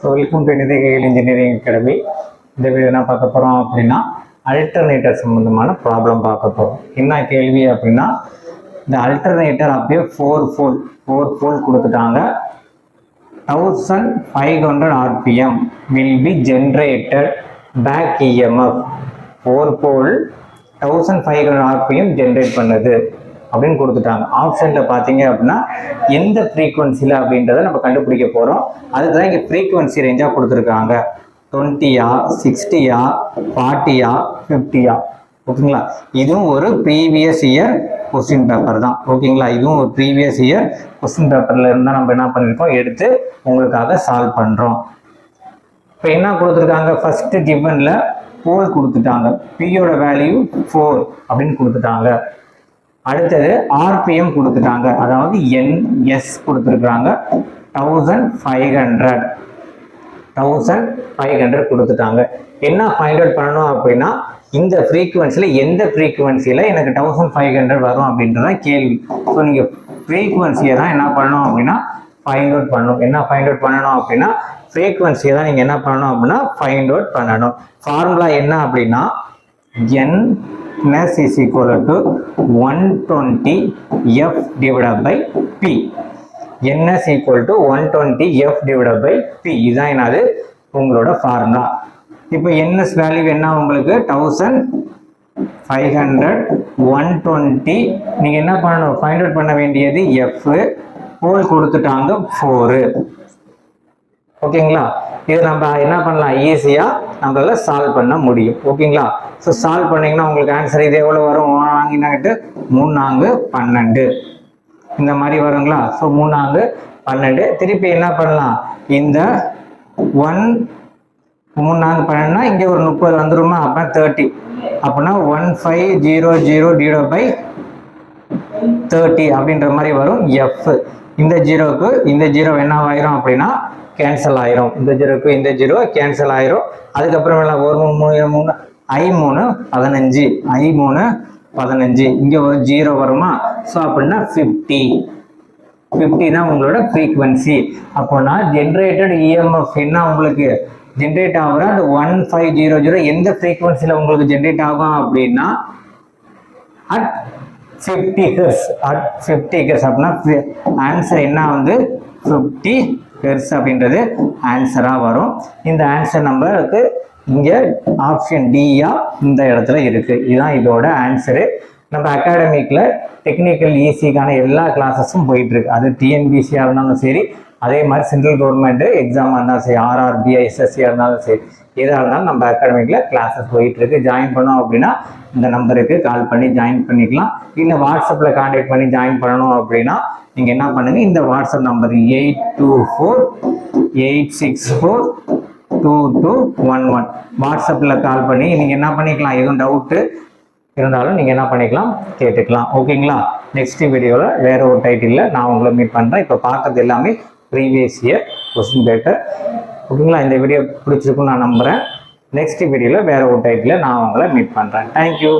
So welcome to நிதிகையில் engineering academy. இந்த video என்ன பார்க்க போகிறோம் அப்படின்னா அல்டர்னேட்டர் சம்மந்தமான ப்ராப்ளம் பார்க்க போகிறோம். என்ன கேள்வி அப்படின்னா, இந்த அல்டர்னேட்டர் அப்படியே ஃபோர் போல் கொடுத்துட்டாங்க. 1500 RPM will be generated back EMF. 4 pole 1500 RPM generate பண்ணுது அப்படின்னு கொடுத்துட்டாங்க. ஆப்ஷனில் பார்த்தீங்க அப்படின்னா எந்த ஃப்ரீக்குவன்சியில் அப்படின்றத நம்ம கண்டுபிடிக்க போகிறோம். அதுக்கு தான் இங்கே ஃப்ரீக்குவன்சி ரேஞ்சாக கொடுத்துருக்காங்க. 20, 60, 40, 50. ஓகேங்களா? இதுவும் ஒரு ப்ரீவியஸ் இயர் கொஸ்டின் பேப்பர் தான். ஓகேங்களா? இதுவும் ஒரு ப்ரீவியஸ் இயர் கொஸ்டின் பேப்பரில் இருந்தால் நம்ம என்ன பண்ணியிருக்கோம், எடுத்து உங்களுக்காக சால்வ் பண்ணுறோம். இப்போ என்ன கொடுத்துருக்காங்க, ஃபஸ்ட்டு கிவனில் போல் கொடுத்துட்டாங்க. பியோட வேல்யூ 4 அப்படின்னு கொடுத்துட்டாங்க. அடுத்தது ஆர்பிஎம் கொடுத்துட்டாங்க, அதாவது என்எஸ் கொடுத்துருக்காங்க. 1500 கொடுத்துட்டாங்க. என்ன ஃபைண்ட் அவுட் பண்ணணும் அப்படின்னா, இந்த ஃப்ரீக்குவன்சியில் எந்த ஃப்ரீக்குவன்சியில் எனக்கு 1500 வரும் அப்படின்றதான் கேள்வி. ஸோ நீங்கள் ஃப்ரீக்குவன்சியை தான் என்ன பண்ணணும் அப்படின்னா ஃபைண்ட் அவுட் பண்ணணும். என்ன ஃபைண்ட் அவுட் பண்ணணும் அப்படின்னா ஃப்ரீக்குவன்சியை தான் நீங்கள் என்ன பண்ணணும் அப்படின்னா ஃபைண்ட் அவுட் பண்ணணும். ஃபார்முலா என்ன அப்படின்னா NS is equal to 120 F divided by P. NS equal to 120 F divided by P. இதுதான் என்னது உங்களோட ஃபார்முலா. இப்போ NS வேல்யூ என்ன உங்களுக்கு 1500, 120. நீங்கள் என்ன பண்ணணும், ஃபைண்ட் அவுட் பண்ண வேண்டியது F. போல் கொடுத்துட்டாங்க 4. ஓகேங்களா? இது நம்ம என்ன பண்ணலாம், ஈஸியாக நம்மளால சால்வ் பண்ண முடியும். ஓகேங்களா? ஸோ சால்வ் பண்ணிங்கன்னா உங்களுக்கு ஆன்சர் இது எவ்வளோ வரும், 3×4=12 இந்த மாதிரி வருங்களா? ஸோ 3×12. திருப்பி என்ன பண்ணலாம், இந்த 3×12னா இங்கே ஒரு 30 வந்துருமா, அப்போ 30. அப்படின்னா 1500/30 அப்படின்ற மாதிரி வரும் F. இந்த ஜீரோக்கு இந்த ஜீரோ என்ன ஆயிரும் அப்படின்னா கேன்சல் ஆயிரும். இந்த ஜீரோக்கு இந்த ஜீரோ கேன்சல் ஆயிரும். அதுக்கப்புறம் என்ன, 3 I3 15, I3 15. இங்கே ஒரு ஜீரோ வருமா? ஸோ அப்படின்னா 50 தான் உங்களோட ஃப்ரீக்வன்சி. அப்போனா ஜென்ரேட்டட் இஎம்எஃப் என்ன உங்களுக்கு ஜென்ரேட் ஆகுற அந்த 1500 எந்த ஃப்ரீக்வன்சியில் உங்களுக்கு ஜென்ரேட் ஆகும் அப்படின்னா at 50 Hz. at 50 Hz அப்படின்னா ஆன்சர் என்ன வந்து 50 Hz அப்படின்றது ஆன்சராக வரும். இந்த ஆன்சர் நம்பருக்கு இங்கே ஆப்ஷன் டியா இந்த இடத்துல இருக்கு. இதுதான் இதோட ஆன்சரு. நம்ம அகாடமிக்கில் டெக்னிக்கல் ஈஸிக்கான எல்லா கிளாஸஸும் போயிட்டு இருக்கு. அது டிஎன்பிசியாக இருந்தாலும் சரி, அதே மாதிரி சென்ட்ரல் கவர்மெண்ட் எக்ஸாமாக இருந்தாலும் சரி, ஆர்ஆர்பி, எஸ்எஸ்சியாக இருந்தாலும் சரி, எதாக இருந்தாலும் நம்ம அகாடமிக்கில் கிளாஸஸ் போயிட்டு இருக்கு. ஜாயின் பண்ணோம் அப்படின்னா இந்த நம்பருக்கு கால் பண்ணி ஜாயின் பண்ணிக்கலாம். இல்லை வாட்ஸ்அப்பில் கான்டாக்ட் பண்ணி ஜாயின் பண்ணணும் அப்படின்னா நீங்கள் என்ன பண்ணுங்க, இந்த வாட்ஸ்அப் நம்பர் 8248642211 வாட்ஸ்அப்பில் கால் பண்ணி நீங்கள் என்ன பண்ணிக்கலாம், எதுவும் டவுட்டு இருந்தாலும் நீங்கள் என்ன பண்ணிக்கலாம், கேட்டுக்கலாம். ஓகேங்களா? நெக்ஸ்ட் வீடியோவில் வேற ஒரு டைட்டிலில் நான் உங்களை மீட் பண்ணுறேன். இப்போ பார்க்கறது எல்லாமே ப்ரீவியஸ் இயர் கொஸ்டின் பேப்பர். ஓகேங்களா? இந்த வீடியோ பிடிச்சிருக்குன்னு நான் நம்புகிறேன். நெக்ஸ்ட் வீடியோவில் வேற ஒரு டைட்டிலில் நான் உங்களை மீட் பண்ணுறேன். தேங்க்யூ.